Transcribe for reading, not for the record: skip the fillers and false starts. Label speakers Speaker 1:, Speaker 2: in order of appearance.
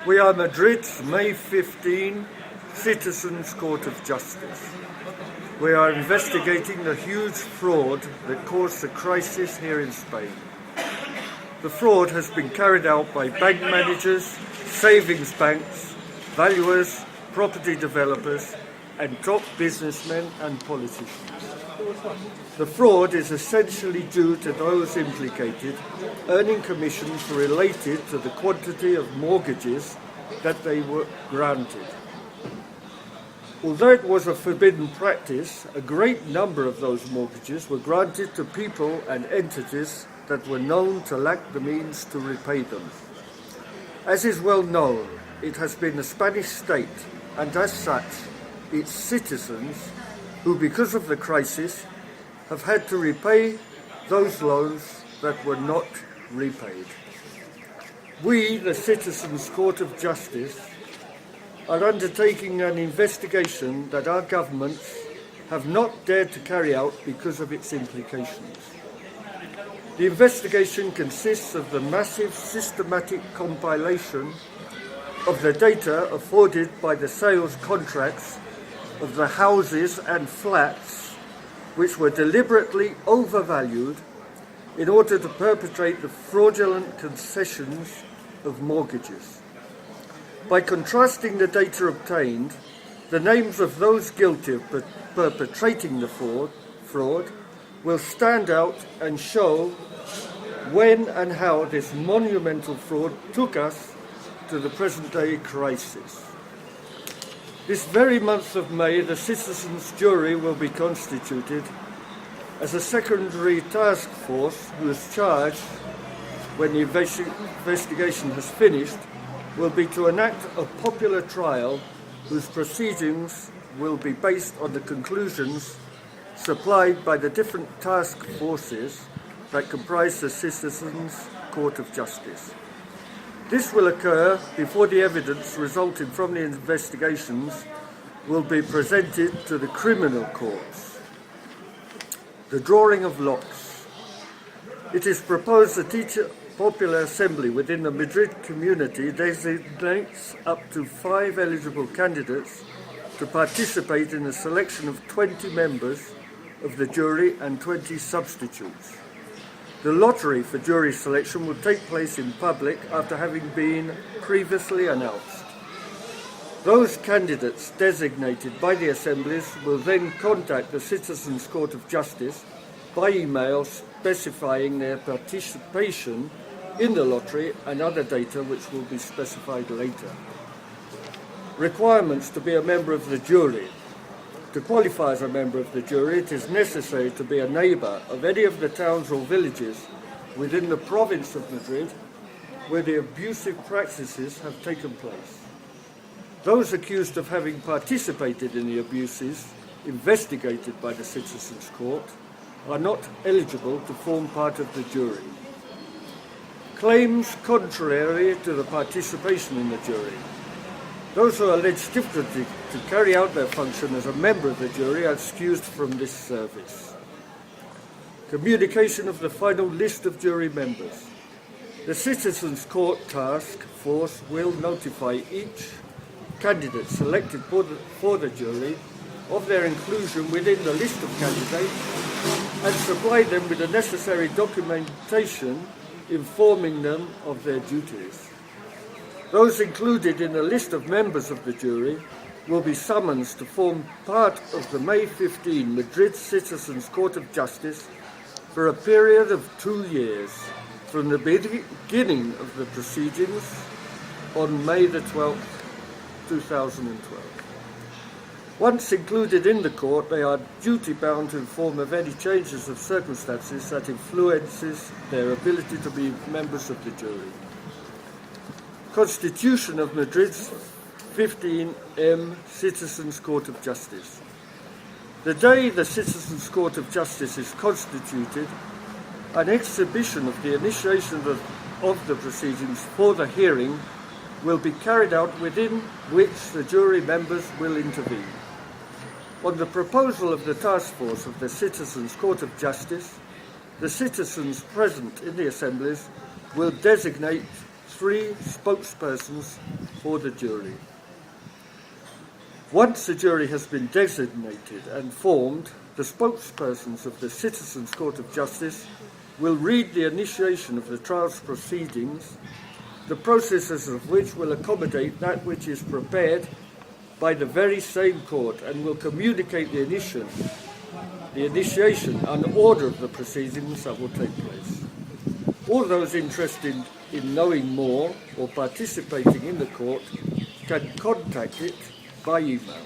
Speaker 1: We are Madrid's May 15 Citizens Court of Justice. We are investigating the huge fraud that caused the crisis here in Spain. The fraud has been carried out by bank managers, savings banks, valuers, property developers, and top businessmen and politicians. The fraud is essentially due to those implicated earning commissions related to the quantity of mortgages that they were granted. Although it was a forbidden practice, a great number of those mortgages were granted to people and entities that were known to lack the means to repay them. As is well known, it has been the Spanish state, and as such, its citizens, who because of the crisis have had to repay those loans that were not repaid. We, the Citizens Court of Justice, are undertaking an investigation that our governments have not dared to carry out because of its implications. The investigation consists of the massive systematic compilation of the data afforded by the sales contracts of the houses and flats which were deliberately overvalued in order to perpetrate the fraudulent concessions of mortgages. By contrasting the data obtained, the names of those guilty of perpetrating the fraud will stand out and show when and how this monumental fraud took us to the present-day crisis. This very month of May, the citizens' jury will be constituted as a secondary task force whose charge, when the investigation has finished, will be to enact a popular trial whose proceedings will be based on the conclusions supplied by the different task forces that comprise the Citizens' Court of Justice. This will occur before the evidence resulting from the investigations will be presented to the criminal courts. The drawing of lots. It is proposed that each popular assembly within the Madrid community designates up to 5 eligible candidates to participate in the selection of 20 members of the jury and 20 substitutes. The lottery for jury selection will take place in public after having been previously announced. Those candidates designated by the assemblies will then contact the Citizens' Court of Justice by email specifying their participation in the lottery and other data which will be specified later. Requirements to be a member of the jury. To qualify as a member of the jury, it is necessary to be a neighbour of any of the towns or villages within the province of Madrid where the abusive practices have taken place. Those accused of having participated in the abuses investigated by the Citizens' Court are not eligible to form part of the jury. Claims contrary to the participation in the jury. Those who are alleged difficulty to carry out their function as a member of the jury are excused from this service. Communication of the final list of jury members. The Citizens' Court Task Force will notify each candidate selected for the jury of their inclusion within the list of candidates and supply them with the necessary documentation informing them of their duties. Those included in the list of members of the jury will be summoned to form part of the May 15 Madrid Citizens Court of Justice for a period of 2 years from the beginning of the proceedings on May the 12th, 2012. Once included in the court, they are duty-bound to inform of any changes of circumstances that influences their ability to be members of the jury. Constitution of Madrid's 15M Citizens Court of Justice. The day the Citizens Court of Justice is constituted, an exhibition of the initiation of the proceedings for the hearing will be carried out within which the jury members will intervene. On the proposal of the task force of the Citizens Court of Justice, the citizens present in the assemblies will designate 3 spokespersons for the jury. Once the jury has been designated and formed, the spokespersons of the Citizens' Court of Justice will read the initiation of the trial's proceedings, the processes of which will accommodate that which is prepared by the very same court, and will communicate the initiation and order of the proceedings that will take place. All those interested in knowing more or participating in the court can contact it by email.